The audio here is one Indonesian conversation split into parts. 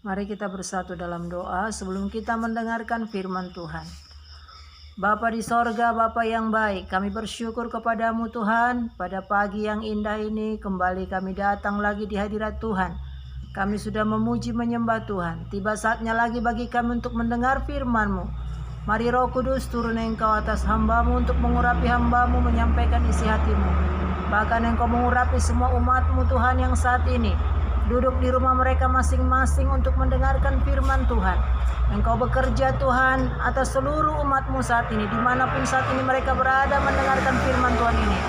Mari kita bersatu dalam doa sebelum kita mendengarkan firman Tuhan. Bapa di sorga, Bapa yang baik, kami bersyukur kepadamu Tuhan. Pada pagi yang indah ini kembali kami datang lagi di hadirat Tuhan. Kami sudah memuji menyembah Tuhan. Tiba saatnya lagi bagi kami untuk mendengar firman-Mu. Mari Roh Kudus turun Engkau atas hamba-Mu untuk mengurapi hamba-Mu, menyampaikan isi hati-Mu. Bahkan Engkau mengurapi semua umat-Mu Tuhan yang saat ini duduk di rumah mereka masing-masing untuk mendengarkan firman Tuhan. Engkau bekerja Tuhan atas seluruh umat-Mu saat ini, dimanapun saat ini mereka berada mendengarkan firman Tuhan ini.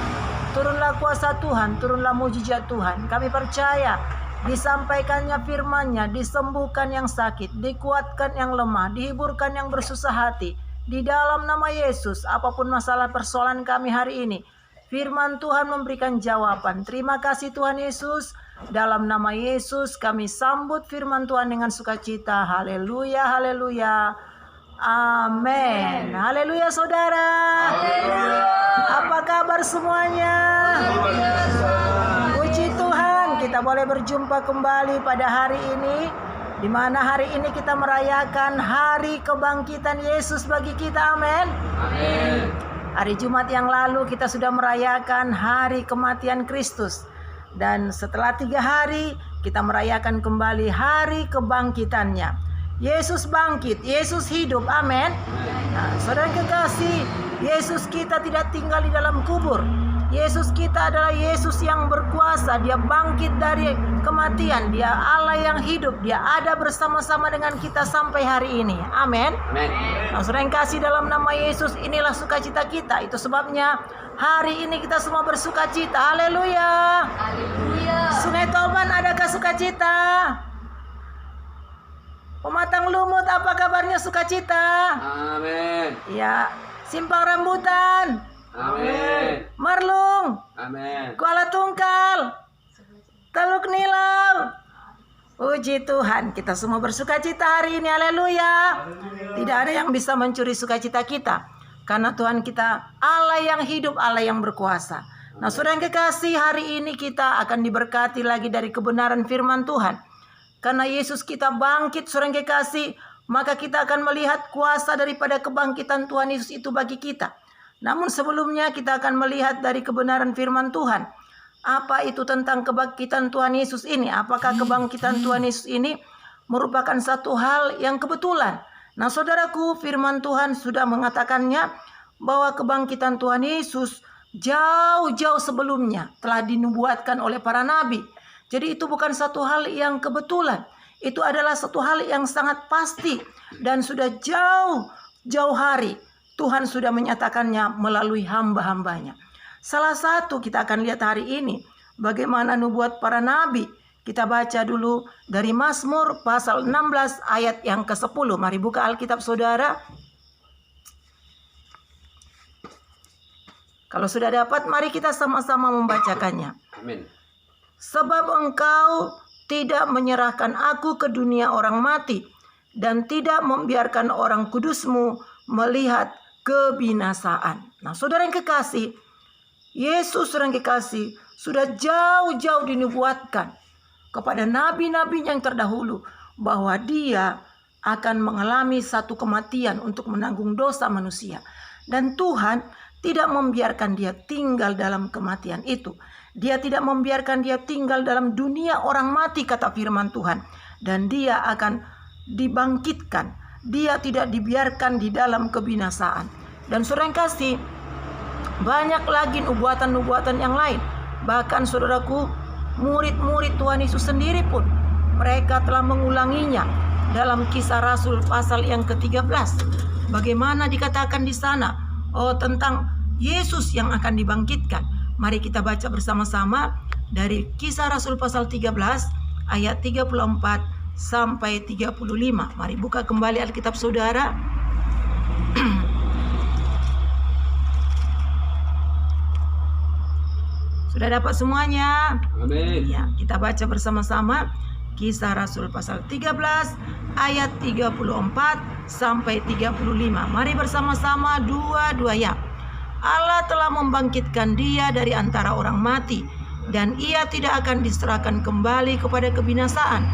Turunlah kuasa Tuhan, turunlah mujizat Tuhan. Kami percaya disampaikannya firman-Nya, disembuhkan yang sakit, dikuatkan yang lemah, dihiburkan yang bersusah hati. Di dalam nama Yesus, apapun masalah persoalan kami hari ini, firman Tuhan memberikan jawaban. Terima kasih Tuhan Yesus. Dalam nama Yesus kami sambut firman Tuhan dengan sukacita. Haleluya, haleluya. Amin. Haleluya saudara. Haleluya. Apa kabar semuanya? Puji Tuhan, kita boleh berjumpa kembali pada hari ini, di mana hari ini kita merayakan hari kebangkitan Yesus bagi kita. Amin. Amin. Hari Jumat yang lalu kita sudah merayakan hari kematian Kristus. Dan setelah 3 hari kita merayakan kembali hari kebangkitannya. Yesus bangkit, Yesus hidup, amin. Nah, saudara kekasih, Yesus kita tidak tinggal di dalam kubur. Yesus kita adalah Yesus yang berkuasa. Dia bangkit dari kematian. Dia Allah yang hidup. Dia ada bersama-sama dengan kita sampai hari ini. Amin. Nah, saudara yang kasih, dalam nama Yesus inilah sukacita kita. Itu sebabnya hari ini kita semua bersukacita. Haleluya. Haleluya. Sungai Toban, adakah sukacita? Pematang Lumut, apa kabarnya sukacita? Amin. Ya. Simpang Rambutan. Amin. Marlung. Amin. Kuala Tungkal, Teluk Nilau. Puji Tuhan, kita semua bersukacita hari ini. Haleluya. Tidak ada yang bisa mencuri sukacita kita, karena Tuhan kita Allah yang hidup, Allah yang berkuasa. Nah, saudara yang kekasih, hari ini kita akan diberkati lagi dari kebenaran firman Tuhan. Karena Yesus kita bangkit, saudara yang kekasih, maka kita akan melihat kuasa daripada kebangkitan Tuhan Yesus itu bagi kita. Namun sebelumnya kita akan melihat dari kebenaran firman Tuhan. Apa itu tentang kebangkitan Tuhan Yesus ini? Apakah kebangkitan Tuhan Yesus ini merupakan satu hal yang kebetulan? Nah saudaraku, firman Tuhan sudah mengatakannya bahwa kebangkitan Tuhan Yesus jauh-jauh sebelumnya telah dinubuatkan oleh para nabi. Jadi itu bukan satu hal yang kebetulan. Itu adalah satu hal yang sangat pasti. Dan sudah jauh-jauh hari Tuhan sudah menyatakannya melalui hamba-hambanya. Salah satu kita akan lihat hari ini bagaimana nubuat para nabi. Kita baca dulu dari Mazmur pasal 16 ayat yang ke-10. Mari buka Alkitab saudara. Kalau sudah dapat, mari kita sama-sama membacakannya. Amin. Sebab engkau tidak menyerahkan aku ke dunia orang mati, dan tidak membiarkan orang kudusmu melihat kebinasaan. Nah, saudara yang kekasih, Yesus saudara yang kekasih sudah jauh-jauh dinubuatkan kepada nabi-nabi yang terdahulu bahwa dia akan mengalami satu kematian untuk menanggung dosa manusia. Dan Tuhan tidak membiarkan dia tinggal dalam kematian itu. Dia tidak membiarkan dia tinggal dalam dunia orang mati, kata firman Tuhan. Dan dia akan dibangkitkan. Dia tidak dibiarkan di dalam kebinasaan. Dan saudara yang kasih, banyak lagi nubuatan-nubuatan yang lain. Bahkan saudaraku, murid-murid Tuhan Yesus sendiri pun mereka telah mengulanginya dalam Kisah Rasul pasal yang ke-13. Bagaimana dikatakan di sana tentang Yesus yang akan dibangkitkan. Mari kita baca bersama-sama dari Kisah Rasul pasal 13 ayat 34 sampai 35. Mari buka kembali Alkitab saudara. Sudah dapat semuanya? Amin. Ya, kita baca bersama-sama Kisah Rasul pasal 13 ayat 34 sampai 35. Mari bersama-sama dua-dua ya. Allah telah membangkitkan dia dari antara orang mati, dan ia tidak akan diserahkan kembali kepada kebinasaan,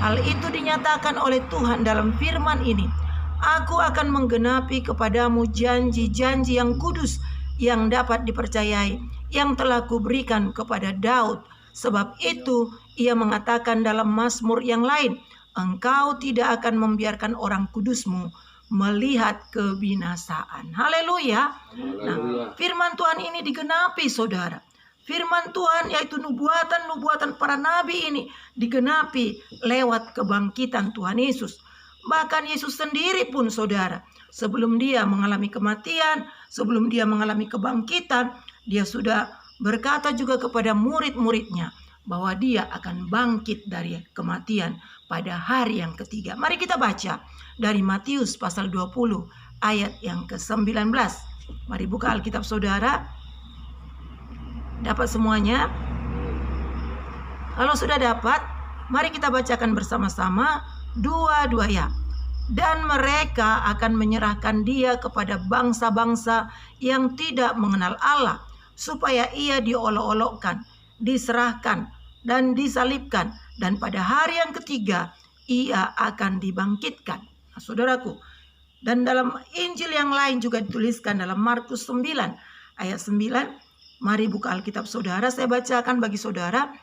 Hal itu dinyatakan oleh Tuhan dalam firman ini. Aku akan menggenapi kepadamu janji-janji yang kudus yang dapat dipercayai, yang telah kuberikan kepada Daud. Sebab itu ia mengatakan dalam Mazmur yang lain, engkau tidak akan membiarkan orang kudusmu melihat kebinasaan. Haleluya. Nah, firman Tuhan ini digenapi, saudara. Firman Tuhan yaitu nubuatan-nubuatan para nabi ini digenapi lewat kebangkitan Tuhan Yesus. Bahkan Yesus sendiri pun, saudara, sebelum dia mengalami kematian, sebelum dia mengalami kebangkitan, dia sudah berkata juga kepada murid-muridnya bahwa dia akan bangkit dari kematian pada hari yang ketiga. Mari kita baca dari Matius pasal 20 ayat yang ke-19. Mari buka Alkitab saudara. Dapat semuanya? Kalau sudah dapat, mari kita bacakan bersama-sama dua-dua ya. Dan mereka akan menyerahkan dia kepada bangsa-bangsa yang tidak mengenal Allah, supaya ia diolok-olokkan, diserahkan, dan disalibkan. Dan pada hari yang ketiga, ia akan dibangkitkan. Nah, saudaraku, dan dalam Injil yang lain juga dituliskan dalam Markus 9 ayat 9. Mari buka Alkitab saudara, saya bacakan bagi saudara.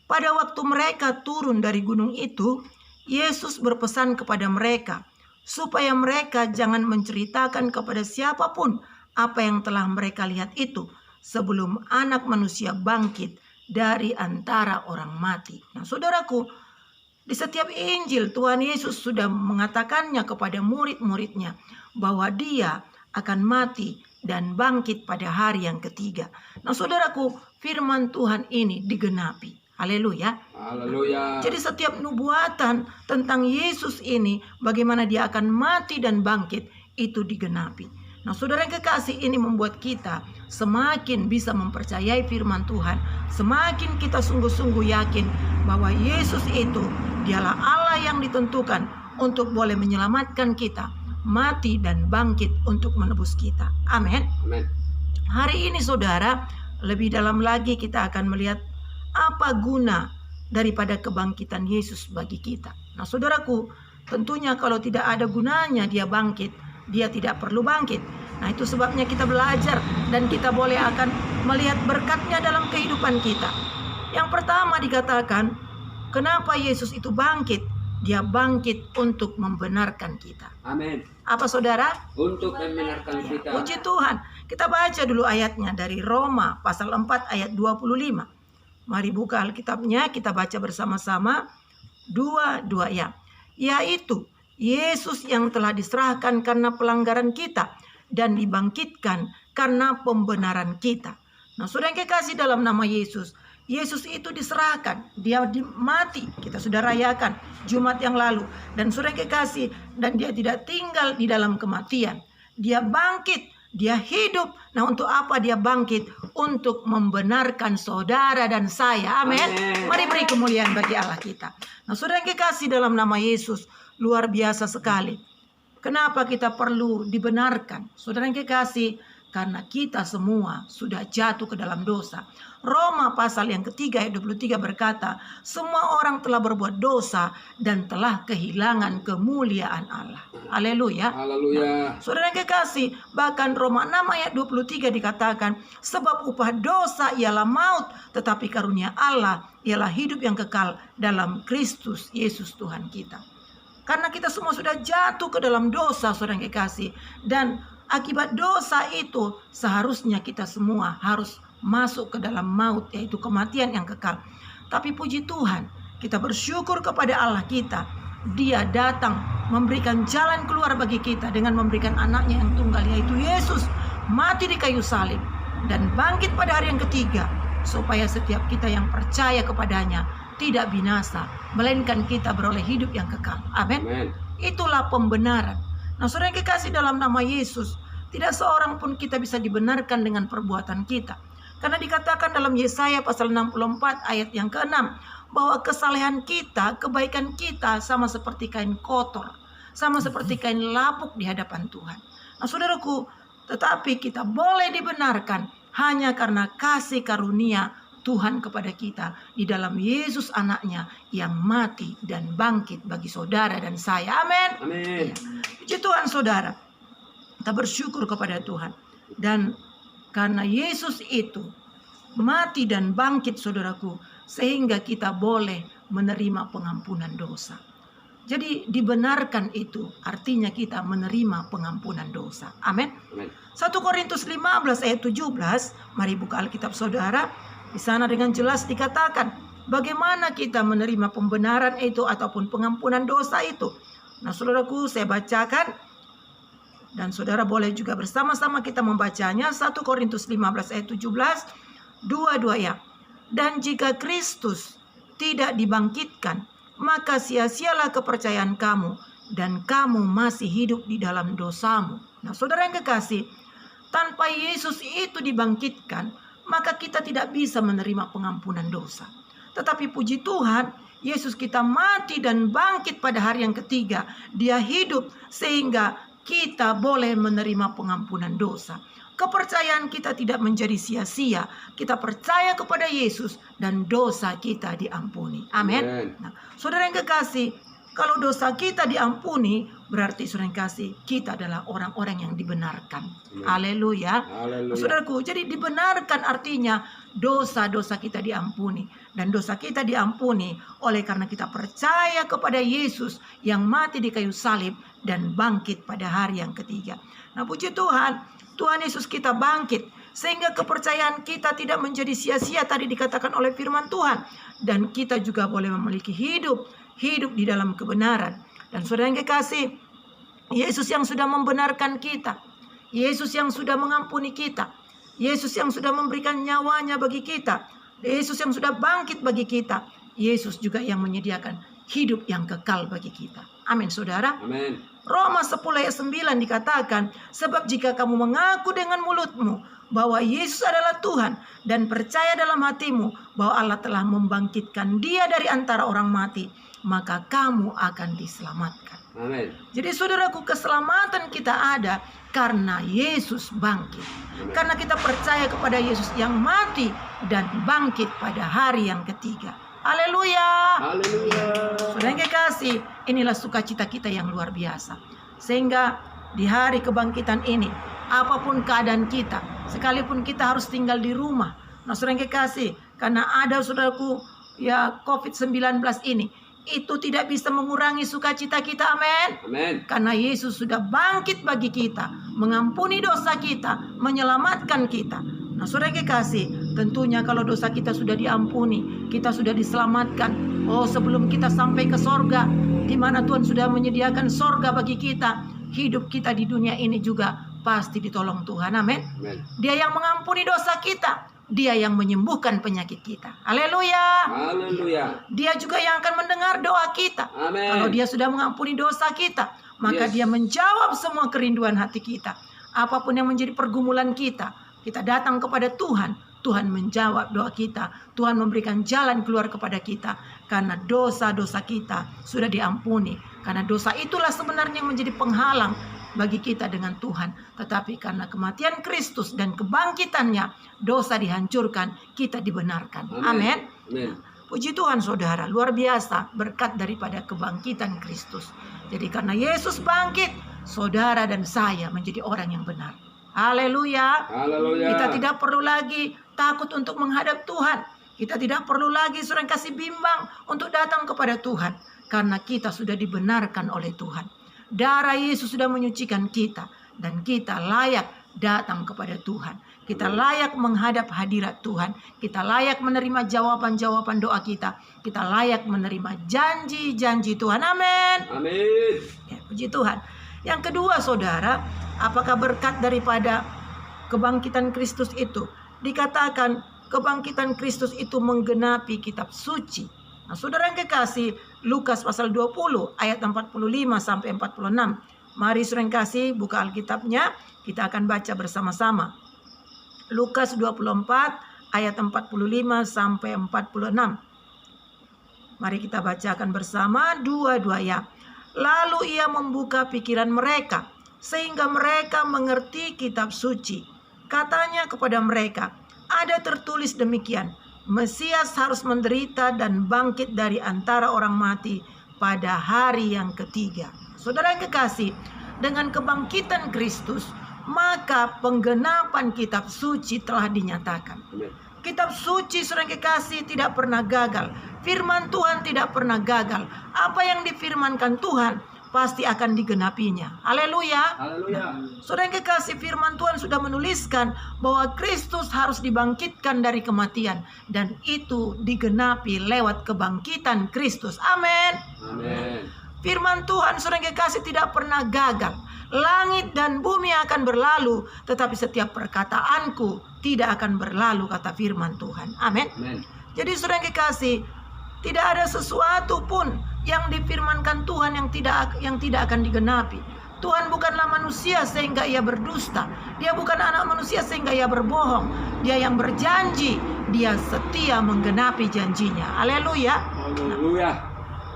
Pada waktu mereka turun dari gunung itu, Yesus berpesan kepada mereka supaya mereka jangan menceritakan kepada siapapun apa yang telah mereka lihat itu sebelum Anak Manusia bangkit dari antara orang mati. Nah, saudaraku, di setiap Injil Tuhan Yesus sudah mengatakannya kepada murid-muridnya bahwa dia akan mati dan bangkit pada hari yang ketiga. Nah, saudaraku, firman Tuhan ini digenapi. Haleluya. Haleluya. Jadi setiap nubuatan tentang Yesus ini, bagaimana dia akan mati dan bangkit, itu digenapi. Nah, saudara yang kekasih, ini membuat kita semakin bisa mempercayai firman Tuhan. Semakin kita sungguh-sungguh yakin bahwa Yesus itu dialah Allah yang ditentukan untuk boleh menyelamatkan kita, mati dan bangkit untuk menebus kita. Amin. Amin. Hari ini saudara, lebih dalam lagi kita akan melihat apa guna daripada kebangkitan Yesus bagi kita. Nah, saudaraku, tentunya kalau tidak ada gunanya dia bangkit, dia tidak perlu bangkit. Nah, itu sebabnya kita belajar dan kita boleh akan melihat berkatnya dalam kehidupan kita. Yang pertama dikatakan, kenapa Yesus itu bangkit? Dia bangkit untuk membenarkan kita. Amin. Apa saudara? Untuk membenarkan kita. Puji Tuhan. Kita baca dulu ayatnya dari Roma pasal 4 ayat 25. Mari buka Alkitabnya, kita baca bersama-sama dua-dua ya. Yaitu Yesus yang telah diserahkan karena pelanggaran kita dan dibangkitkan karena pembenaran kita. Nah, saudara yang kekasih, dalam nama Yesus, Yesus itu diserahkan, dia mati, kita sudah rayakan Jumat yang lalu. Dan saudara yang kekasih, dan dia tidak tinggal di dalam kematian. Dia bangkit, dia hidup. Nah, untuk apa dia bangkit? Untuk membenarkan saudara dan saya. Amin. Mari beri kemuliaan bagi Allah kita. Nah, saudara yang kekasih, dalam nama Yesus, luar biasa sekali. Kenapa kita perlu dibenarkan? Saudara yang kekasih, karena kita semua sudah jatuh ke dalam dosa. Roma pasal yang ketiga ayat 23 berkata, semua orang telah berbuat dosa dan telah kehilangan kemuliaan Allah. Haleluya. Haleluya. Saudara yang kekasih, bahkan Roma 6 ayat 23 dikatakan, sebab upah dosa ialah maut, tetapi karunia Allah ialah hidup yang kekal dalam Kristus Yesus Tuhan kita. Karena kita semua sudah jatuh ke dalam dosa, saudara yang kekasih, dan akibat dosa itu seharusnya kita semua harus masuk ke dalam maut, yaitu kematian yang kekal. Tapi puji Tuhan, kita bersyukur kepada Allah kita. Dia datang memberikan jalan keluar bagi kita dengan memberikan anaknya yang tunggal, yaitu Yesus, mati di kayu salib dan bangkit pada hari yang ketiga, supaya setiap kita yang percaya kepadanya tidak binasa, melainkan kita beroleh hidup yang kekal. Amin. Itulah pembenaran. Nah, saudara yang kekasih, dalam nama Yesus, tidak seorang pun kita bisa dibenarkan dengan perbuatan kita. Karena dikatakan dalam Yesaya pasal 64 ayat yang ke-6, bahwa kesalehan kita, kebaikan kita sama seperti kain kotor, sama seperti kain lapuk di hadapan Tuhan. Nah, saudaraku, tetapi kita boleh dibenarkan hanya karena kasih karunia Tuhan kepada kita di dalam Yesus anaknya yang mati dan bangkit bagi saudara dan saya. Amin. Amin. Puji Tuhan saudara. Kita bersyukur kepada Tuhan. Dan karena Yesus itu mati dan bangkit saudaraku, sehingga kita boleh menerima pengampunan dosa. Jadi dibenarkan itu artinya kita menerima pengampunan dosa. Amin. 1 Korintus 15 ayat 17. Mari buka Alkitab saudara. Di sana dengan jelas dikatakan bagaimana kita menerima pembenaran itu ataupun pengampunan dosa itu. Nah saudaraku, saya bacakan dan saudara boleh juga bersama-sama kita membacanya. 1 Korintus 15 ayat 17. Dua-dua ya. Dan jika Kristus tidak dibangkitkan, maka sia-sialah kepercayaan kamu dan kamu masih hidup di dalam dosamu. Nah saudara yang kekasih, tanpa Yesus itu dibangkitkan, maka kita tidak bisa menerima pengampunan dosa. Tetapi puji Tuhan, Yesus kita mati dan bangkit pada hari yang ketiga. Dia hidup sehingga kita boleh menerima pengampunan dosa. Kepercayaan kita tidak menjadi sia-sia. Kita percaya kepada Yesus dan dosa kita diampuni. Amin. Nah, saudara yang kekasih, kalau dosa kita diampuni, berarti saudara yang kasih, kita adalah orang-orang yang dibenarkan. Haleluya. Saudaraku, jadi dibenarkan artinya dosa-dosa kita diampuni. Dan dosa kita diampuni oleh karena kita percaya kepada Yesus yang mati di kayu salib dan bangkit pada hari yang ketiga. Nah puji Tuhan, Tuhan Yesus kita bangkit sehingga kepercayaan kita tidak menjadi sia-sia tadi dikatakan oleh firman Tuhan. Dan kita juga boleh memiliki hidup di dalam kebenaran. Dan saudara yang kekasih, Yesus yang sudah membenarkan kita, Yesus yang sudah mengampuni kita, Yesus yang sudah memberikan nyawanya bagi kita, Yesus yang sudah bangkit bagi kita, Yesus juga yang menyediakan hidup yang kekal bagi kita. Amin saudara. Amin. Roma 10 ayat 9 dikatakan, sebab jika kamu mengaku dengan mulutmu bahwa Yesus adalah Tuhan dan percaya dalam hatimu bahwa Allah telah membangkitkan Dia dari antara orang mati, maka kamu akan diselamatkan. Amin. Jadi saudaraku, keselamatan kita ada karena Yesus bangkit. Amin. Karena kita percaya kepada Yesus yang mati dan bangkit pada hari yang ketiga. Haleluya. Haleluya. Saudara yang kekasih, inilah sukacita kita yang luar biasa. Sehingga di hari kebangkitan ini, apapun keadaan kita, sekalipun kita harus tinggal di rumah. Nah saudara yang kekasih, karena ada saudaraku ya COVID-19 ini, itu tidak bisa mengurangi sukacita kita. Amin. Amin. Karena Yesus sudah bangkit bagi kita, mengampuni dosa kita, menyelamatkan kita. Nah saudara yang kekasih, tentunya kalau dosa kita sudah diampuni, kita sudah diselamatkan. Oh sebelum kita sampai ke sorga, di mana Tuhan sudah menyediakan sorga bagi kita, hidup kita di dunia ini juga pasti ditolong Tuhan. Amin. Dia yang mengampuni dosa kita, Dia yang menyembuhkan penyakit kita. Haleluya. Haleluya. Dia juga yang akan mendengar doa kita. Amin. Kalau Dia sudah mengampuni dosa kita, maka Dia menjawab semua kerinduan hati kita. Apapun yang menjadi pergumulan kita, kita datang kepada Tuhan. Tuhan menjawab doa kita. Tuhan memberikan jalan keluar kepada kita. Karena dosa-dosa kita sudah diampuni. Karena dosa itulah sebenarnya yang menjadi penghalang bagi kita dengan Tuhan. Tetapi karena kematian Kristus dan kebangkitannya, dosa dihancurkan, kita dibenarkan. Amin. Amin. Puji Tuhan saudara, luar biasa berkat daripada kebangkitan Kristus. Jadi karena Yesus bangkit, saudara dan saya menjadi orang yang benar. Haleluya. Haleluya. Kita tidak perlu lagi takut untuk menghadap Tuhan. Kita tidak perlu lagi saudara kasih bimbang untuk datang kepada Tuhan. Karena kita sudah dibenarkan oleh Tuhan. Darah Yesus sudah menyucikan kita. Dan kita layak datang kepada Tuhan. Kita layak menghadap hadirat Tuhan. Kita layak menerima jawaban-jawaban doa kita. Kita layak menerima janji-janji Tuhan. Amin. Amin. Ya, puji Tuhan. Yang kedua saudara, apakah berkat daripada kebangkitan Kristus itu? Dikatakan kebangkitan Kristus itu menggenapi kitab suci. Nah saudara yang kekasih, Lukas pasal 20 ayat 45 sampai 46. Mari saudara yang kasih buka Alkitabnya, kita akan baca bersama-sama. Lukas 24 ayat 45 sampai 46. Mari kita bacakan bersama dua-dua ya. Lalu ia membuka pikiran mereka sehingga mereka mengerti kitab suci. Katanya kepada mereka, ada tertulis demikian, Mesias harus menderita dan bangkit dari antara orang mati pada hari yang ketiga. Saudara yang kekasih, dengan kebangkitan Kristus, maka penggenapan kitab suci telah dinyatakan. Amin. Kitab suci, saudara yang kekasih, tidak pernah gagal. Firman Tuhan tidak pernah gagal. Apa yang difirmankan Tuhan pasti akan digenapinya. Haleluya. Haleluya. Saudara yang kekasih, firman Tuhan sudah menuliskan bahwa Kristus harus dibangkitkan dari kematian, dan itu digenapi lewat kebangkitan Kristus. Amin. Amin. Firman Tuhan, saudara yang kekasih, tidak pernah gagal. Langit dan bumi akan berlalu, tetapi setiap perkataanku tidak akan berlalu, kata firman Tuhan. Amin. Amin. Jadi saudara yang kekasih, tidak ada sesuatu pun yang difirmankan Tuhan yang tidak akan digenapi. Tuhan bukanlah manusia sehingga ia berdusta. Dia bukan anak manusia sehingga ia berbohong. Dia yang berjanji, dia setia menggenapi janjinya. Haleluya. Haleluya.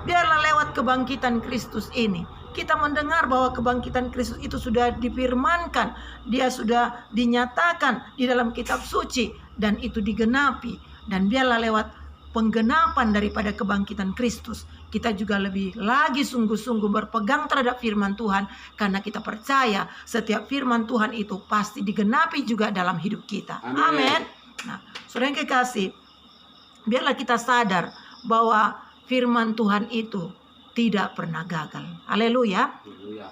Biarlah lewat kebangkitan Kristus ini kita mendengar bahwa kebangkitan Kristus itu sudah difirmankan, dia sudah dinyatakan di dalam kitab suci, dan itu digenapi. Dan biarlah lewat penggenapan daripada kebangkitan Kristus, kita juga lebih lagi sungguh-sungguh berpegang terhadap firman Tuhan, karena kita percaya setiap firman Tuhan itu pasti digenapi juga dalam hidup kita. Amin. Nah, saudara yang kekasih, biarlah kita sadar bahwa firman Tuhan itu tidak pernah gagal. Haleluya.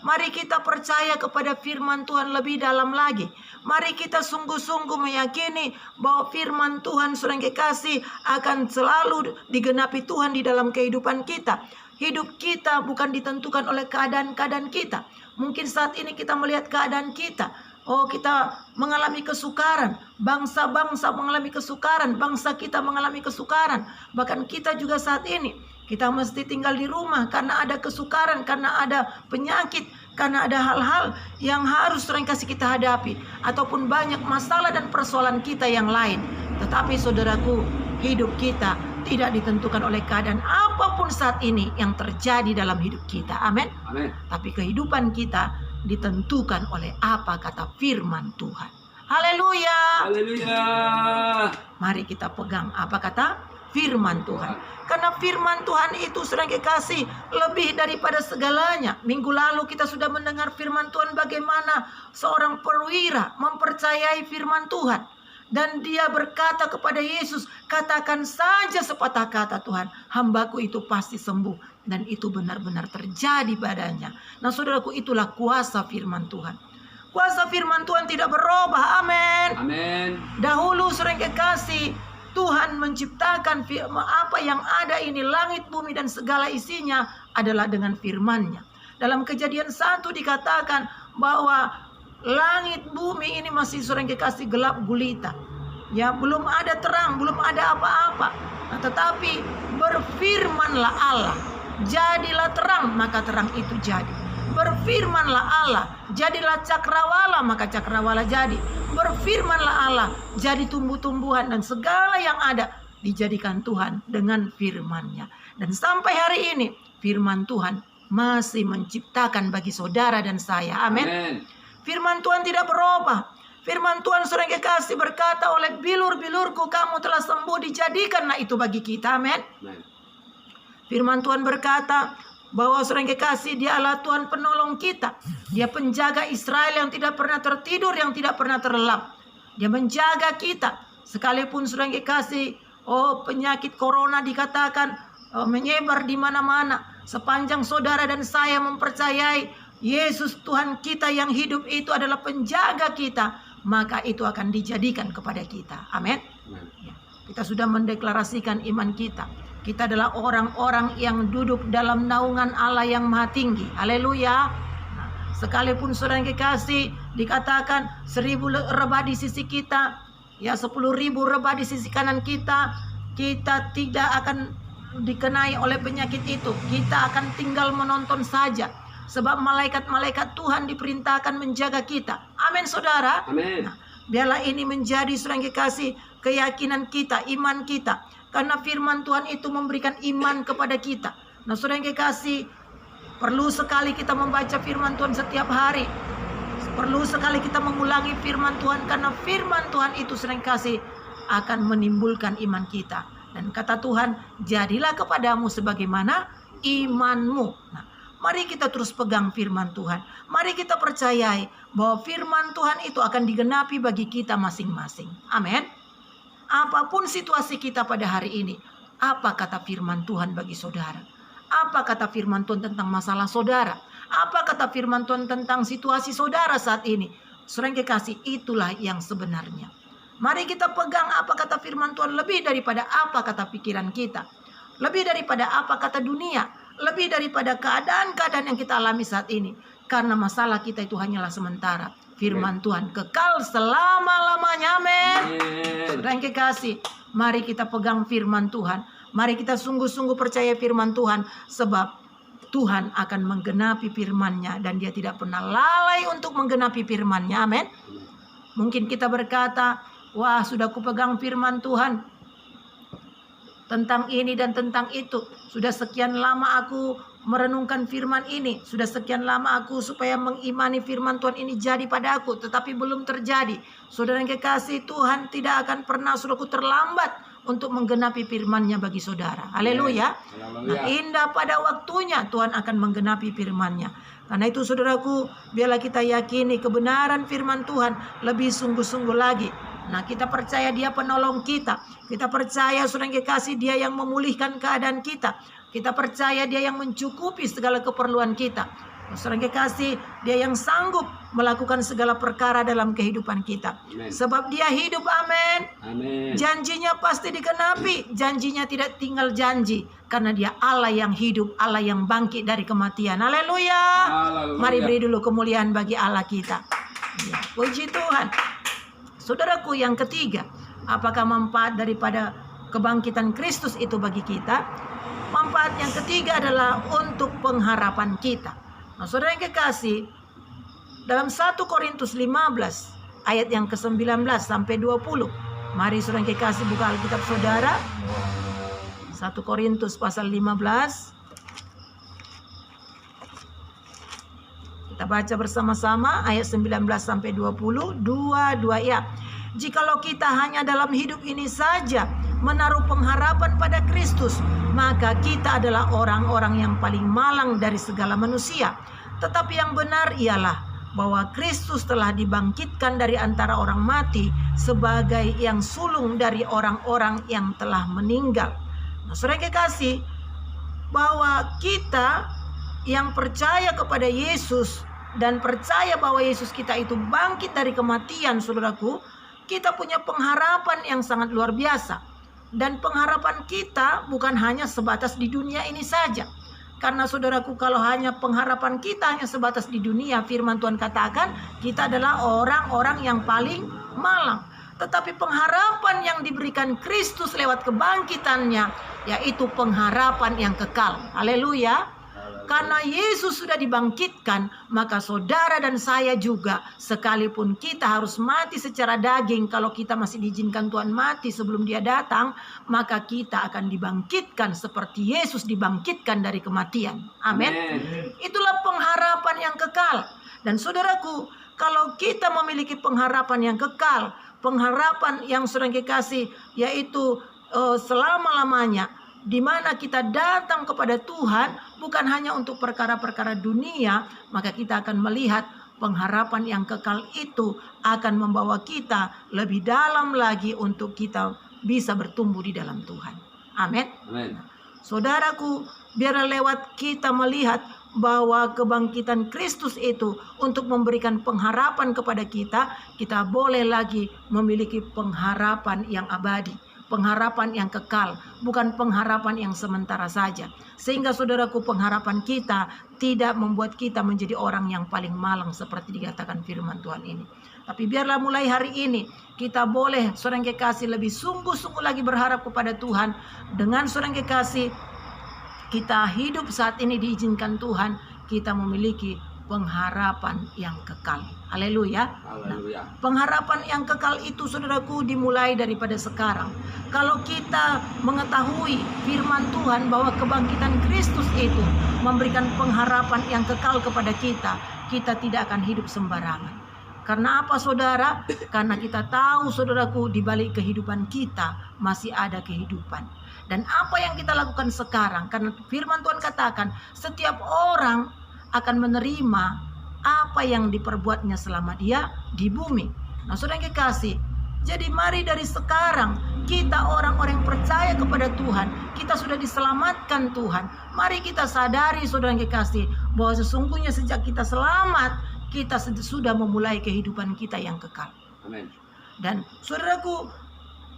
Mari kita percaya kepada firman Tuhan lebih dalam lagi. Mari kita sungguh-sungguh meyakini bahwa firman Tuhan, saudara yang kekasih, akan selalu digenapi Tuhan di dalam kehidupan kita. Hidup kita bukan ditentukan oleh keadaan-keadaan kita. Mungkin saat ini kita melihat keadaan kita. Oh, kita mengalami kesukaran. Bangsa-bangsa mengalami kesukaran. Bangsa kita mengalami kesukaran. Bahkan kita juga saat ini, kita mesti tinggal di rumah karena ada kesukaran, karena ada penyakit, karena ada hal-hal yang harus sering kasih kita hadapi, ataupun banyak masalah dan persoalan kita yang lain. Tetapi saudaraku, hidup kita tidak ditentukan oleh keadaan apapun saat ini yang terjadi dalam hidup kita. Amin. Amin. Tapi kehidupan kita ditentukan oleh apa kata firman Tuhan. Haleluya. Haleluya. Mari kita pegang apa kata firman Tuhan. Karena firman Tuhan itu, saudara yang kekasih, lebih daripada segalanya. Minggu lalu kita sudah mendengar firman Tuhan bagaimana seorang perwira mempercayai firman Tuhan. Dan dia berkata kepada Yesus, katakan saja sepatah kata Tuhan, hambaku itu pasti sembuh. Dan itu benar-benar terjadi padanya. Nah saudaraku, itulah kuasa firman Tuhan. Kuasa firman Tuhan tidak berubah. Amin. Amin. Dahulu, saudara yang kekasih, Tuhan menciptakan apa yang ada ini, langit, bumi, dan segala isinya adalah dengan firman-Nya. Dalam Kejadian 1 dikatakan bahwa langit, bumi ini masih, saudara yang kekasih, gelap gulita. Ya, belum ada terang, belum ada apa-apa. Nah, tetapi berfirmanlah Allah, jadilah terang, maka terang itu jadi. Berfirmanlah Allah, jadilah cakrawala, maka cakrawala jadi. Berfirmanlah Allah, jadi tumbuh-tumbuhan, dan segala yang ada dijadikan Tuhan dengan firman-Nya. Dan sampai hari ini firman Tuhan masih menciptakan bagi saudara dan saya. Amin. Firman Tuhan tidak berubah. Firman Tuhan, saudara yang kekasih, berkata, oleh bilur-bilurku kamu telah sembuh, dijadikanlah itu bagi kita. Amin. Firman Tuhan berkata bahwa, saudara yang kekasih, Dia adalah Tuhan penolong kita. Dia penjaga Israel yang tidak pernah tertidur, yang tidak pernah terlelap. Dia menjaga kita. Sekalipun, saudara yang kekasih, penyakit corona dikatakan menyebar di mana-mana. Sepanjang saudara dan saya mempercayai Yesus Tuhan kita yang hidup itu adalah penjaga kita, maka itu akan dijadikan kepada kita. Amin. Ya, kita sudah mendeklarasikan iman kita. Kita adalah orang-orang yang duduk dalam naungan Allah yang maha tinggi. Haleluya. Nah, sekalipun saudara yang kekasih dikatakan 1000 rebah di sisi kita, ya 10.000 rebah di sisi kanan kita, kita tidak akan dikenai oleh penyakit itu. Kita akan tinggal menonton saja. Sebab malaikat-malaikat Tuhan diperintahkan menjaga kita. Amin, saudara. Amin. Nah, biarlah ini menjadi, saudara yang kekasih, keyakinan kita, iman kita. Karena firman Tuhan itu memberikan iman kepada kita. Nah, saudara yang kekasih, perlu sekali kita membaca firman Tuhan setiap hari. Perlu sekali kita mengulangi firman Tuhan. Karena firman Tuhan itu, saudara yang kekasih, akan menimbulkan iman kita. Dan kata Tuhan, jadilah kepadamu sebagaimana imanmu. Nah, mari kita terus pegang firman Tuhan. Mari kita percayai bahwa firman Tuhan itu akan digenapi bagi kita masing-masing. Amin. Apapun situasi kita pada hari ini, apa kata firman Tuhan bagi saudara? Apa kata firman Tuhan tentang masalah saudara? Apa kata firman Tuhan tentang situasi saudara saat ini? Saudara yang kekasih, itulah yang sebenarnya. Mari kita pegang apa kata firman Tuhan lebih daripada apa kata pikiran kita. Lebih daripada apa kata dunia. Lebih daripada keadaan-keadaan yang kita alami saat ini. Karena masalah kita itu hanyalah sementara. Firman Tuhan kekal selama-lamanya. Amin. Saudara yang kekasih, mari kita pegang firman Tuhan. Mari kita sungguh-sungguh percaya firman Tuhan. Sebab Tuhan akan menggenapi firman-Nya. Dan Dia tidak pernah lalai untuk menggenapi firman-Nya. Amin. Mungkin kita berkata, wah, sudah kupegang firman Tuhan tentang ini dan tentang itu. Sudah sekian lama aku merenungkan firman ini. Sudah sekian lama aku supaya mengimani firman Tuhan ini jadi pada aku. Tetapi belum terjadi. Saudara yang kekasih, Tuhan tidak akan pernah saudaraku terlambat untuk menggenapi firman-Nya bagi saudara. Haleluya. Nah, indah pada waktunya Tuhan akan menggenapi firman-Nya. Karena itu saudaraku, biarlah kita yakini kebenaran firman Tuhan lebih sungguh-sungguh lagi. Nah, kita percaya Dia penolong kita. Kita percaya saudara yang kekasih, Dia yang memulihkan keadaan kita. Kita percaya Dia yang mencukupi segala keperluan kita. Saudara yang kekasih, Dia yang sanggup melakukan segala perkara dalam kehidupan kita. Amen. Sebab Dia hidup, amin. Amin. Janjinya pasti dikenapi. Janjinya tidak tinggal janji. Karena Dia Allah yang hidup, Allah yang bangkit dari kematian. Haleluya. Mari beri dulu kemuliaan bagi Allah kita. Ya, puji Tuhan. Saudaraku, yang ketiga, apakah manfaat daripada kebangkitan Kristus itu bagi kita? Manfaat yang ketiga adalah untuk pengharapan kita. Nah, saudara yang kekasih, dalam 1 Korintus 15 ayat yang ke-19 sampai 20. Mari saudara yang kekasih buka Alkitab saudara. 1 Korintus pasal 15. Kita baca bersama-sama ayat 19 sampai 20. Dua ya. Jikalau kita hanya dalam hidup ini saja menaruh pengharapan pada Kristus, maka kita adalah orang-orang yang paling malang dari segala manusia. Tetapi yang benar ialah bahwa Kristus telah dibangkitkan dari antara orang mati sebagai yang sulung dari orang-orang yang telah meninggal. Nah, saudara yang kekasih, bahwa kita yang percaya kepada Yesus dan percaya bahwa Yesus kita itu bangkit dari kematian, saudaraku, kita punya pengharapan yang sangat luar biasa. Dan pengharapan kita bukan hanya sebatas di dunia ini saja. Karena saudaraku, kalau hanya pengharapan kita hanya sebatas di dunia, firman Tuhan katakan kita adalah orang-orang yang paling malang. Tetapi pengharapan yang diberikan Kristus lewat kebangkitannya, yaitu pengharapan yang kekal. Haleluya. Karena Yesus sudah dibangkitkan, maka saudara dan saya juga, sekalipun kita harus mati secara daging, kalau kita masih diizinkan Tuhan mati sebelum Dia datang, maka kita akan dibangkitkan seperti Yesus dibangkitkan dari kematian. Amin. Itulah pengharapan yang kekal. Dan saudaraku, kalau kita memiliki pengharapan yang kekal, pengharapan yang saudara kekasih, yaitu selama-lamanya, di mana kita datang kepada Tuhan bukan hanya untuk perkara-perkara dunia, maka kita akan melihat pengharapan yang kekal itu akan membawa kita lebih dalam lagi untuk kita bisa bertumbuh di dalam Tuhan. Amin. Amin. Saudaraku, biarlah lewat kita melihat bahwa kebangkitan Kristus itu untuk memberikan pengharapan kepada kita, kita boleh lagi memiliki pengharapan yang abadi. Pengharapan yang kekal, bukan pengharapan yang sementara saja. Sehingga saudaraku, pengharapan kita tidak membuat kita menjadi orang yang paling malang seperti dikatakan firman Tuhan ini. Tapi biarlah mulai hari ini kita boleh, saudara yang kekasih, lebih sungguh-sungguh lagi berharap kepada Tuhan. Dengan saudara yang kekasih, kita hidup saat ini diizinkan Tuhan, kita memiliki pengharapan yang kekal. Haleluya. Nah, pengharapan yang kekal itu saudaraku dimulai daripada sekarang. Kalau kita mengetahui firman Tuhan bahwa kebangkitan Kristus itu memberikan pengharapan yang kekal kepada kita, kita tidak akan hidup sembarangan. Karena apa saudara? Karena kita tahu saudaraku, di balik kehidupan kita masih ada kehidupan. Dan apa yang kita lakukan sekarang, karena firman Tuhan katakan setiap orang akan menerima apa yang diperbuatnya selama dia di bumi. Nah saudara yang kekasih, jadi mari dari sekarang kita orang-orang yang percaya kepada Tuhan, kita sudah diselamatkan Tuhan. Mari kita sadari saudara yang kekasih, bahwa sesungguhnya sejak kita selamat, kita sudah memulai kehidupan kita yang kekal. Amin. Dan saudaraku,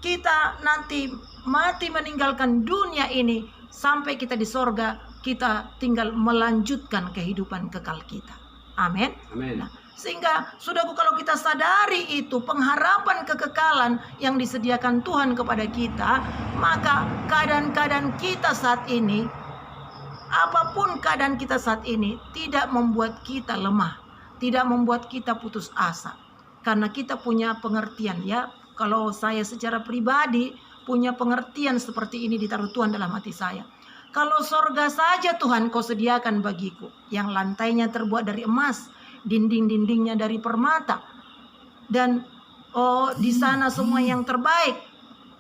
kita nanti mati meninggalkan dunia ini, sampai kita di sorga, kita tinggal melanjutkan kehidupan kekal kita. Amin. Amin. Nah, sehingga saudaraku, kalau kita sadari itu pengharapan kekekalan yang disediakan Tuhan kepada kita, maka keadaan-keadaan kita saat ini, apapun keadaan kita saat ini, tidak membuat kita lemah, tidak membuat kita putus asa. Karena kita punya pengertian, ya. Kalau saya secara pribadi punya pengertian seperti ini, ditaruh Tuhan dalam hati saya. Kalau sorga saja Tuhan kau sediakan bagiku, yang lantainya terbuat dari emas, dinding-dindingnya dari permata, dan di sana semua yang terbaik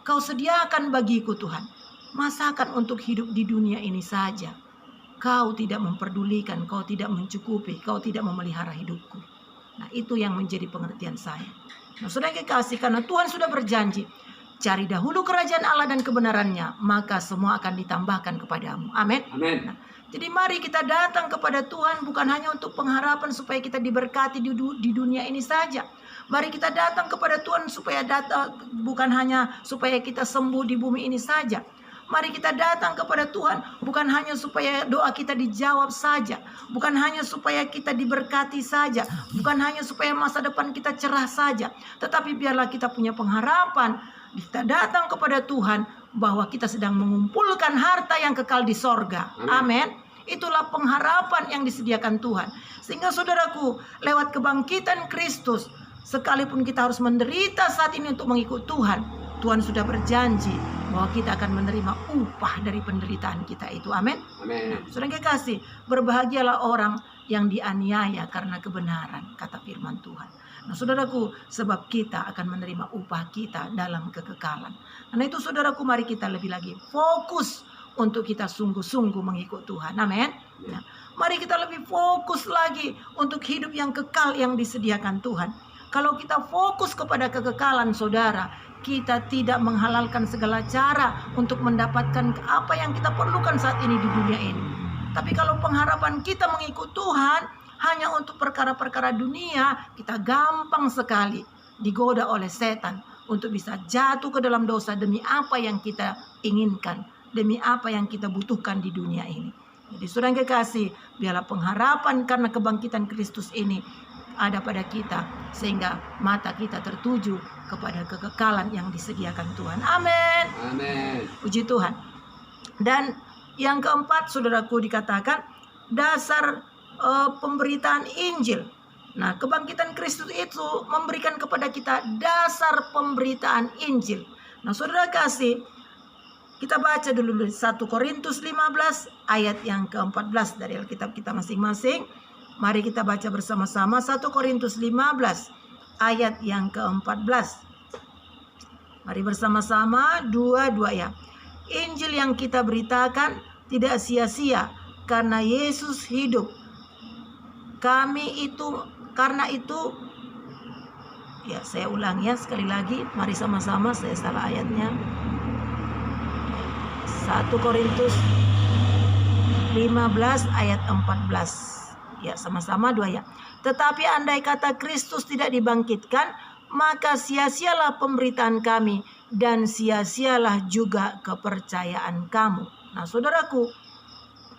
kau sediakan bagiku Tuhan. Masakan untuk hidup di dunia ini saja kau tidak memperdulikan, kau tidak mencukupi, kau tidak memelihara hidupku. Nah itu yang menjadi pengertian saya. Nah saudara kekasih, karena Tuhan sudah berjanji, cari dahulu kerajaan Allah dan kebenarannya, maka semua akan ditambahkan kepadamu. Amin. Amin. Nah, jadi mari kita datang kepada Tuhan bukan hanya untuk pengharapan supaya kita diberkati di dunia ini saja. Mari kita datang kepada Tuhan bukan hanya supaya kita sembuh di bumi ini saja. Mari kita datang kepada Tuhan bukan hanya supaya doa kita dijawab saja, bukan hanya supaya kita diberkati saja, bukan hanya supaya masa depan kita cerah saja, tetapi biarlah kita punya pengharapan. Kita datang kepada Tuhan bahwa kita sedang mengumpulkan harta yang kekal di sorga. Amin. Itulah pengharapan yang disediakan Tuhan. Sehingga saudaraku, lewat kebangkitan Kristus, sekalipun kita harus menderita saat ini untuk mengikut Tuhan, Tuhan sudah berjanji bahwa kita akan menerima upah dari penderitaan kita itu. Amin. Amin. Saudara kekasih, berbahagialah orang yang dianiaya karena kebenaran, kata firman Tuhan. Nah saudaraku, sebab kita akan menerima upah kita dalam kekekalan. Karena itu saudaraku, mari kita lebih lagi fokus untuk kita sungguh-sungguh mengikut Tuhan. Amin. Nah, mari kita lebih fokus lagi untuk hidup yang kekal yang disediakan Tuhan. Kalau kita fokus kepada kekekalan saudara, kita tidak menghalalkan segala cara untuk mendapatkan apa yang kita perlukan saat ini di dunia ini. Tapi kalau pengharapan kita mengikut Tuhan hanya untuk perkara-perkara dunia, kita gampang sekali digoda oleh setan untuk bisa jatuh ke dalam dosa demi apa yang kita inginkan, demi apa yang kita butuhkan di dunia ini. Jadi saudara yang kekasih, biarlah pengharapan karena kebangkitan Kristus ini ada pada kita, sehingga mata kita tertuju kepada kekekalan yang disediakan Tuhan. Amin. Amin. Puji Tuhan. Dan yang keempat, saudaraku, dikatakan dasar pemberitaan Injil. Nah, kebangkitan Kristus itu memberikan kepada kita dasar pemberitaan Injil. Nah, saudara kasih, kita baca dulu 1 Korintus 15 ayat yang ke-14 dari Alkitab kita masing-masing. Mari kita baca bersama-sama 1 Korintus 15 ayat yang ke-14. Mari bersama-sama, 2 ya. Injil yang kita beritakan tidak sia-sia karena Yesus hidup. Karena itu ya, saya ulang ya sekali lagi. Mari sama-sama, saya salah ayatnya. 1 Korintus 15 ayat 14. Ya, sama-sama 2 ya. Tetapi andai kata Kristus tidak dibangkitkan, maka sia-sialah pemberitaan kami dan sia-sialah juga kepercayaan kamu. Nah, saudaraku,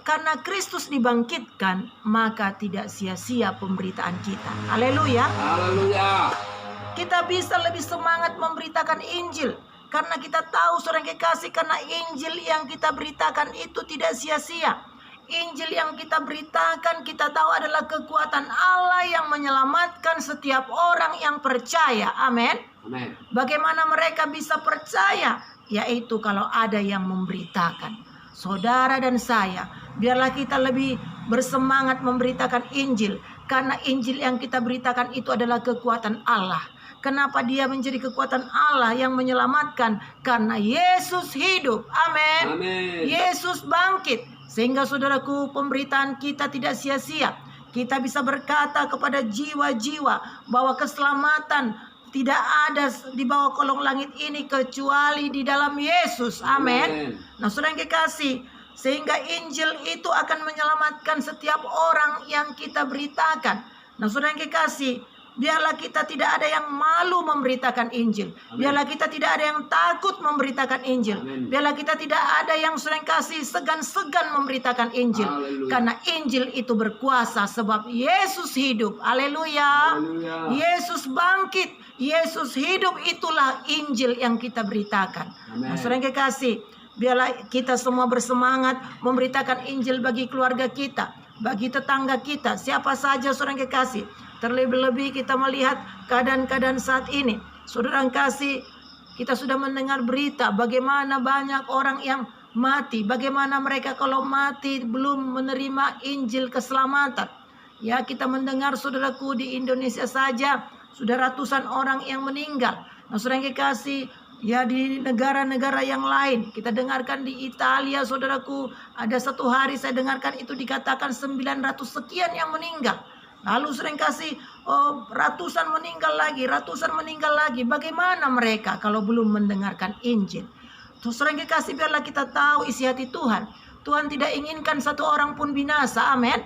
karena Kristus dibangkitkan, maka tidak sia-sia pemberitaan kita. Haleluya. Haleluya. Kita bisa lebih semangat memberitakan Injil karena kita tahu, saudara kekasih, karena Injil yang kita beritakan itu tidak sia-sia. Injil yang kita beritakan, kita tahu adalah kekuatan Allah yang menyelamatkan setiap orang yang percaya. Amin. Amin. Bagaimana mereka bisa percaya? Yaitu kalau ada yang memberitakan. Saudara dan saya, biarlah kita lebih bersemangat memberitakan Injil. Karena Injil yang kita beritakan itu adalah kekuatan Allah. Kenapa dia menjadi kekuatan Allah yang menyelamatkan? Karena Yesus hidup. Amin. Amin. Yesus bangkit. Sehingga saudaraku, pemberitaan kita tidak sia-sia. Kita bisa berkata kepada jiwa-jiwa bahwa keselamatan tidak ada di bawah kolong langit ini kecuali di dalam Yesus. Amin. Nah, saudara yang kekasih, sehingga Injil itu akan menyelamatkan setiap orang yang kita beritakan. Nah, saudara yang kekasih, biarlah kita tidak ada yang malu memberitakan Injil. Biarlah kita tidak ada yang takut memberitakan Injil. Biarlah kita tidak ada yang sering kasih segan-segan memberitakan Injil. Haleluya. Karena Injil itu berkuasa sebab Yesus hidup. Haleluya. Haleluya. Yesus bangkit. Yesus hidup, itulah Injil yang kita beritakan. Nah, saudara yang kekasih, biarlah kita semua bersemangat memberitakan Injil bagi keluarga kita, bagi tetangga kita, siapa saja saudara yang kekasih. Terlebih-lebih kita melihat keadaan-keadaan saat ini. Saudara yang kasih, kita sudah mendengar berita bagaimana banyak orang yang mati. Bagaimana mereka kalau mati belum menerima Injil keselamatan. Ya, kita mendengar saudaraku di Indonesia saja sudah ratusan orang yang meninggal. Nah, saudara yang kekasih, ya di negara-negara yang lain. Kita dengarkan di Italia saudaraku, ada satu hari saya dengarkan itu dikatakan 900 sekian yang meninggal. Lalu sering kasih ratusan meninggal lagi. Bagaimana mereka kalau belum mendengarkan Injil? Terus sering kasih, biarlah kita tahu isi hati Tuhan. Tuhan tidak inginkan satu orang pun binasa. Amin.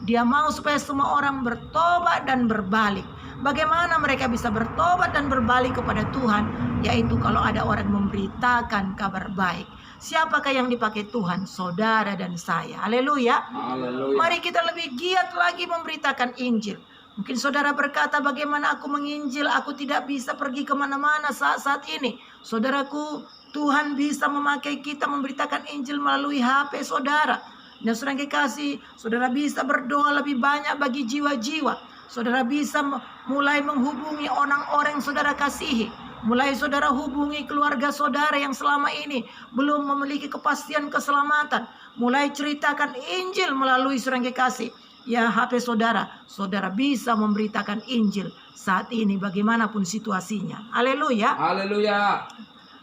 Dia mau supaya semua orang bertobat dan berbalik. Bagaimana mereka bisa bertobat dan berbalik kepada Tuhan? Yaitu kalau ada orang memberitakan kabar baik. Siapakah yang dipakai Tuhan? Saudara dan saya. Haleluya. Haleluya. Mari kita lebih giat lagi memberitakan Injil. Mungkin saudara berkata, bagaimana aku menginjil? Aku tidak bisa pergi kemana-mana saat ini. Saudaraku, Tuhan bisa memakai kita memberitakan Injil melalui HP saudara. Dan saudara kekasih, saudara bisa berdoa lebih banyak bagi jiwa-jiwa. Saudara bisa mulai menghubungi orang-orang yang saudara kasihi. Mulai saudara hubungi keluarga saudara yang selama ini belum memiliki kepastian keselamatan. Mulai ceritakan Injil melalui saudara kekasih. Ya, HP saudara, saudara bisa memberitakan Injil saat ini bagaimanapun situasinya. Haleluya. Haleluya.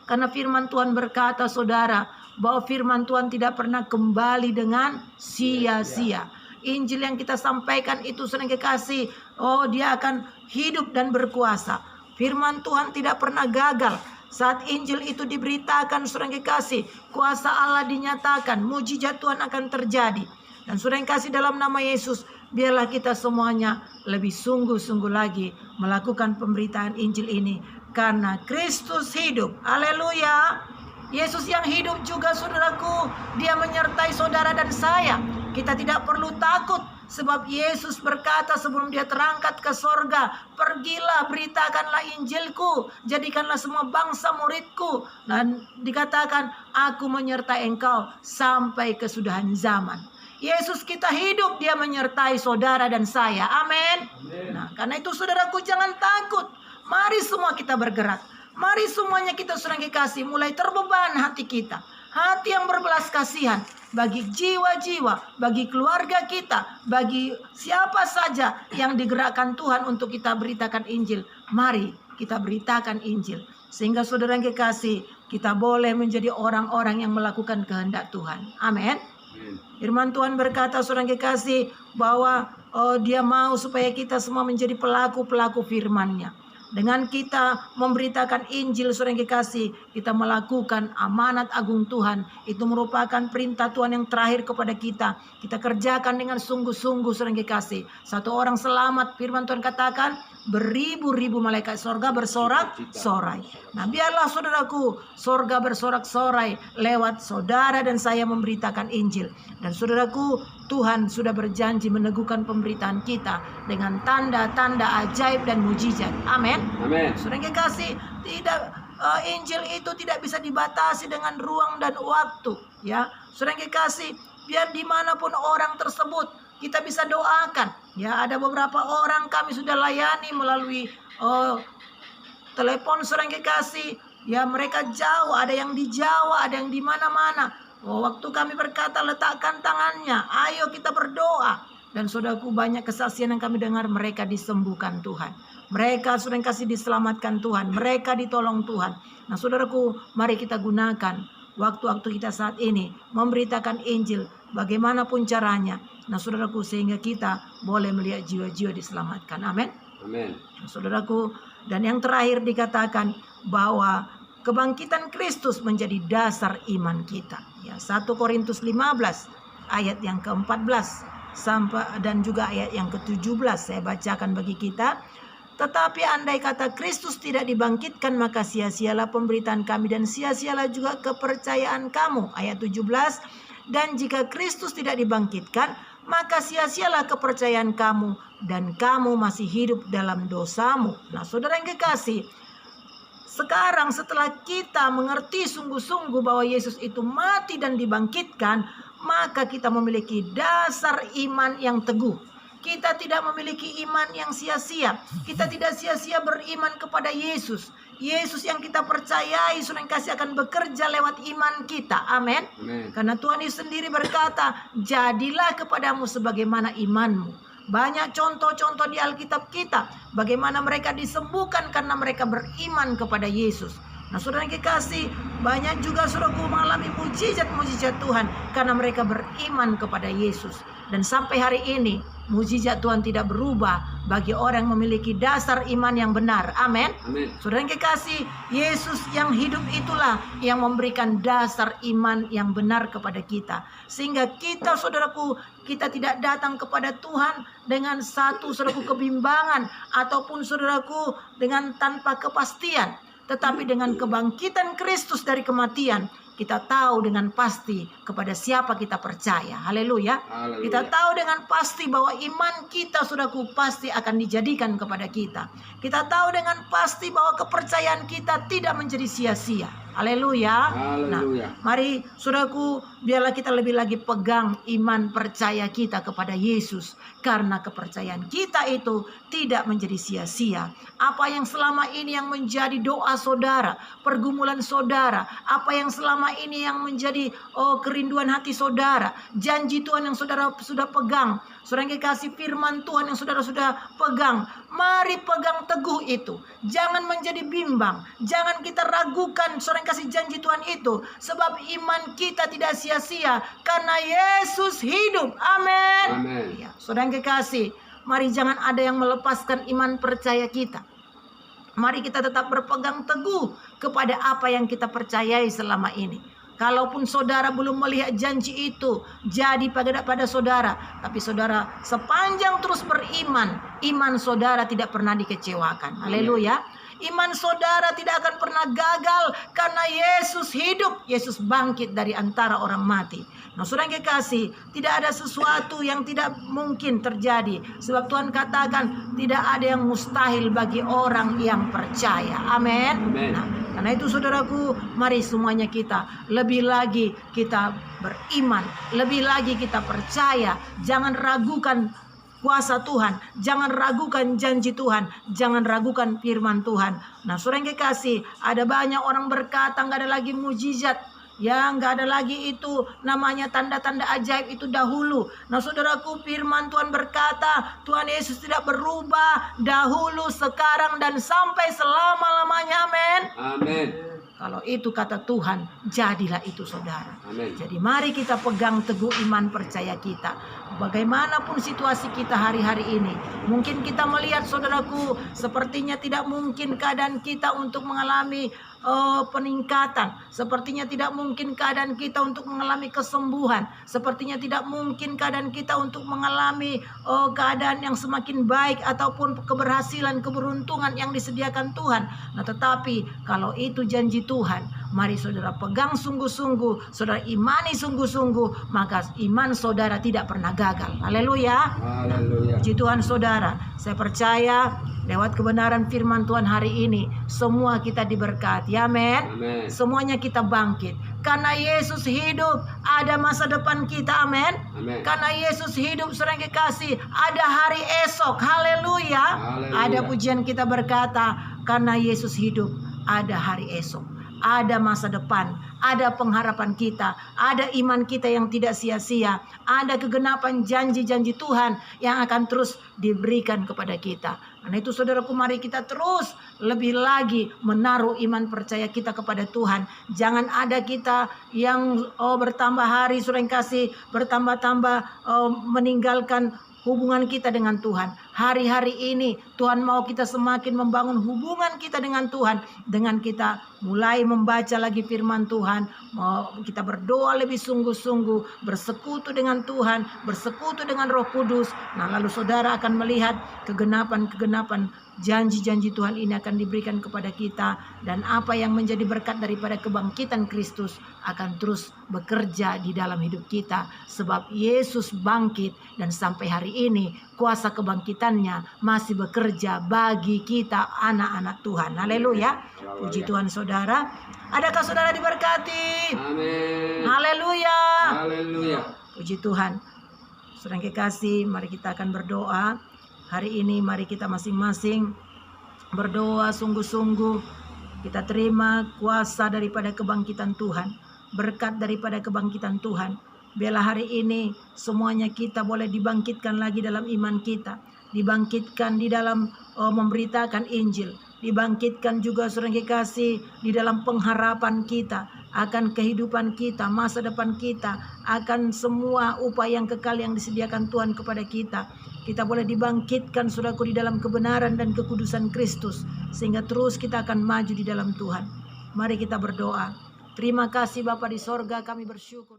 Karena firman Tuhan berkata saudara, bahwa firman Tuhan tidak pernah kembali dengan sia-sia. Injil yang kita sampaikan itu saudara kekasih, dia akan hidup dan berkuasa. Firman Tuhan tidak pernah gagal. Saat Injil itu diberitakan saudara kekasih, kuasa Allah dinyatakan, mujizat Tuhan akan terjadi. Dan saudara yang kasih, dalam nama Yesus, biarlah kita semuanya lebih sungguh-sungguh lagi melakukan pemberitaan Injil ini. Karena Kristus hidup. Haleluya. Yesus yang hidup juga saudaraku, dia menyertai saudara dan saya. Kita tidak perlu takut, sebab Yesus berkata sebelum dia terangkat ke sorga, pergilah beritakanlah Injilku, jadikanlah semua bangsa muridku. Dan dikatakan, aku menyertai engkau sampai kesudahan zaman. Yesus kita hidup, dia menyertai saudara dan saya. Amin. Nah, karena itu saudaraku, jangan takut. Mari semua kita bergerak. Mari semuanya kita saudara kekasih mulai terbeban hati kita. Hati yang berbelas kasihan bagi jiwa-jiwa, bagi keluarga kita, bagi siapa saja yang digerakkan Tuhan untuk kita beritakan Injil. Mari kita beritakan Injil. Sehingga saudara yang kekasih, kita boleh menjadi orang-orang yang melakukan kehendak Tuhan. Amin. Firman Tuhan berkata saudara yang kekasih, bahwa dia mau supaya kita semua menjadi pelaku-pelaku firman-Nya. Dengan kita memberitakan Injil saudara yang kekasih, kita melakukan amanat agung Tuhan. Itu merupakan perintah Tuhan yang terakhir kepada kita. Kita kerjakan dengan sungguh-sungguh saudara yang kekasih. Satu orang selamat, firman Tuhan katakan, beribu-ribu malaikat sorga bersorak-sorai. Nah, biarlah saudaraku, sorga bersorak-sorai lewat saudara dan saya memberitakan Injil. Dan saudaraku, Tuhan sudah berjanji meneguhkan pemberitaan kita dengan tanda-tanda ajaib dan mujizat. Amin. Amin. Saudara yang kekasih, tidak Injil itu tidak bisa dibatasi dengan ruang dan waktu. Ya, saudara yang kekasih, biar dimanapun orang tersebut kita bisa doakan. Ya, ada beberapa orang kami sudah layani melalui telepon saudara yang kekasih. Ya, mereka jauh, ada yang di Jawa, ada yang di mana-mana. Waktu kami berkata letakkan tangannya, ayo kita berdoa. Dan saudaraku, banyak kesaksian yang kami dengar, mereka disembuhkan Tuhan. Mereka sudah kasih diselamatkan Tuhan. Mereka ditolong Tuhan. Nah saudaraku, mari kita gunakan waktu-waktu kita saat ini memberitakan Injil bagaimanapun caranya. Nah saudaraku, sehingga kita boleh melihat jiwa-jiwa diselamatkan. Amin. Amin. Nah, saudaraku, dan yang terakhir dikatakan bahwa kebangkitan Kristus menjadi dasar iman kita. Ya, 1 Korintus 15 ayat yang ke-14 sampai dan juga ayat yang ke-17 saya bacakan bagi kita. Tetapi andai kata Kristus tidak dibangkitkan, maka sia-sialah pemberitaan kami dan sia-sialah juga kepercayaan kamu. Ayat 17. Dan jika Kristus tidak dibangkitkan, maka sia-sialah kepercayaan kamu dan kamu masih hidup dalam dosamu. Nah, saudara yang kekasih, sekarang setelah kita mengerti sungguh-sungguh bahwa Yesus itu mati dan dibangkitkan, maka kita memiliki dasar iman yang teguh. Kita tidak memiliki iman yang sia-sia. Kita tidak sia-sia beriman kepada Yesus. Yesus yang kita percayai sudah kasih akan bekerja lewat iman kita. Amin. Karena Tuhan Yesus sendiri berkata, jadilah kepadamu sebagaimana imanmu. Banyak contoh-contoh di Alkitab kita bagaimana mereka disembuhkan karena mereka beriman kepada Yesus. Nah saudara yang kekasih, banyak juga saudaraku mengalami mujizat-mujizat Tuhan karena mereka beriman kepada Yesus. Dan sampai hari ini mujizat Tuhan tidak berubah bagi orang yang memiliki dasar iman yang benar. Amin. Saudara yang kekasih, Yesus yang hidup itulah yang memberikan dasar iman yang benar kepada kita. Sehingga kita saudaraku, kita tidak datang kepada Tuhan dengan satu saudaraku kebimbangan ataupun saudaraku dengan tanpa kepastian. Tetapi dengan kebangkitan Kristus dari kematian, kita tahu dengan pasti kepada siapa kita percaya. Haleluya. Kita tahu dengan pasti bahwa iman kita saudaraku pasti akan dijadikan kepada kita. Kita tahu dengan pasti bahwa kepercayaan kita tidak menjadi sia-sia. Haleluya. Nah, mari saudaraku, biarlah kita lebih lagi pegang iman percaya kita kepada Yesus. Karena kepercayaan kita itu tidak menjadi sia-sia. Apa yang selama ini yang menjadi doa saudara, pergumulan saudara, apa yang selama ini yang menjadi kerinduan hati saudara, janji Tuhan yang saudara sudah pegang, saudara yang kekasih firman Tuhan yang saudara sudah pegang, mari pegang teguh itu. Jangan menjadi bimbang, jangan kita ragukan saudara yang kasih janji Tuhan itu, sebab iman kita tidak sia-sia karena Yesus hidup. Amin. Ya, saudara yang kekasih, mari jangan ada yang melepaskan iman percaya kita. Mari kita tetap berpegang teguh kepada apa yang kita percayai selama ini. Kalaupun saudara belum melihat janji itu jadi pada saudara, tapi saudara sepanjang terus beriman, iman saudara tidak pernah dikecewakan. Haleluya. Iman saudara tidak akan pernah gagal karena Yesus hidup, Yesus bangkit dari antara orang mati. Nah, saudara yang kekasih, tidak ada sesuatu yang tidak mungkin terjadi. Sebab Tuhan katakan tidak ada yang mustahil bagi orang yang percaya. Amin. Nah, karena itu saudaraku, mari semuanya kita lebih lagi kita beriman, lebih lagi kita percaya. Jangan ragukan kuasa Tuhan, jangan ragukan janji Tuhan, jangan ragukan firman Tuhan. Nah, saudara yang kekasih, ada banyak orang berkata nggak ada lagi mujizat, ya nggak ada lagi itu namanya tanda-tanda ajaib itu dahulu. Nah saudaraku, firman Tuhan berkata Tuhan Yesus tidak berubah dahulu, sekarang dan sampai selama-lamanya. Amin. Amin. Kalau itu kata Tuhan, jadilah itu saudara. Amin. Jadi mari kita pegang teguh iman percaya kita. Bagaimanapun situasi kita hari-hari ini, mungkin kita melihat saudaraku, sepertinya tidak mungkin keadaan kita untuk mengalami peningkatan. Sepertinya tidak mungkin keadaan kita untuk mengalami kesembuhan. Sepertinya tidak mungkin keadaan kita untuk mengalami keadaan yang semakin baik ataupun keberhasilan, keberuntungan yang disediakan Tuhan. Nah, tetapi kalau itu janji Tuhan, mari saudara pegang sungguh-sungguh, saudara imani sungguh-sungguh, maka iman saudara tidak pernah gagal. Haleluya. Haleluya. Puji Tuhan saudara, saya percaya lewat kebenaran firman Tuhan hari ini, semua kita diberkati. Amin. Amin. Semuanya kita bangkit. Karena Yesus hidup, ada masa depan kita. Amin. Amin. Karena Yesus hidup, saudara yang kekasih, ada hari esok. Haleluya. Haleluya. Ada pujian kita berkata, karena Yesus hidup, ada hari esok. ada masa depan, ada pengharapan kita, ada iman kita yang tidak sia-sia, ada kegenapan janji-janji Tuhan yang akan terus diberikan kepada kita. Karena itu saudaraku, mari kita terus lebih lagi menaruh iman percaya kita kepada Tuhan. Jangan ada kita yang bertambah hari, saudara yang kasih, bertambah-tambah meninggalkan hubungan kita dengan Tuhan. Hari-hari ini Tuhan mau kita semakin membangun hubungan kita dengan Tuhan, dengan kita mulai membaca lagi firman Tuhan, mau kita berdoa lebih sungguh-sungguh, bersekutu dengan Tuhan, bersekutu dengan Roh Kudus. Nah, lalu saudara akan melihat kegenapan janji-janji Tuhan ini akan diberikan kepada kita, dan apa yang menjadi berkat daripada kebangkitan Kristus akan terus bekerja di dalam hidup kita, sebab Yesus bangkit dan sampai hari ini kuasa kebangkitannya masih bekerja bagi kita anak-anak Tuhan. Haleluya. Puji Tuhan saudara. Adakah saudara diberkati? Amin. Haleluya. Haleluya. Puji Tuhan. Saudara yang kekasih, mari kita akan berdoa. Hari ini mari kita masing-masing berdoa sungguh-sungguh. Kita terima kuasa daripada kebangkitan Tuhan, berkat daripada kebangkitan Tuhan. Biarlah hari ini semuanya kita boleh dibangkitkan lagi dalam iman kita, dibangkitkan di dalam memberitakan Injil, dibangkitkan juga saudara yang kekasih di dalam pengharapan kita akan kehidupan kita, masa depan kita, akan semua upaya yang kekal yang disediakan Tuhan kepada kita. Kita boleh dibangkitkan saudaraku di dalam kebenaran dan kekudusan Kristus, sehingga terus kita akan maju di dalam Tuhan. Mari kita berdoa. Terima kasih Bapa di sorga, kami bersyukur.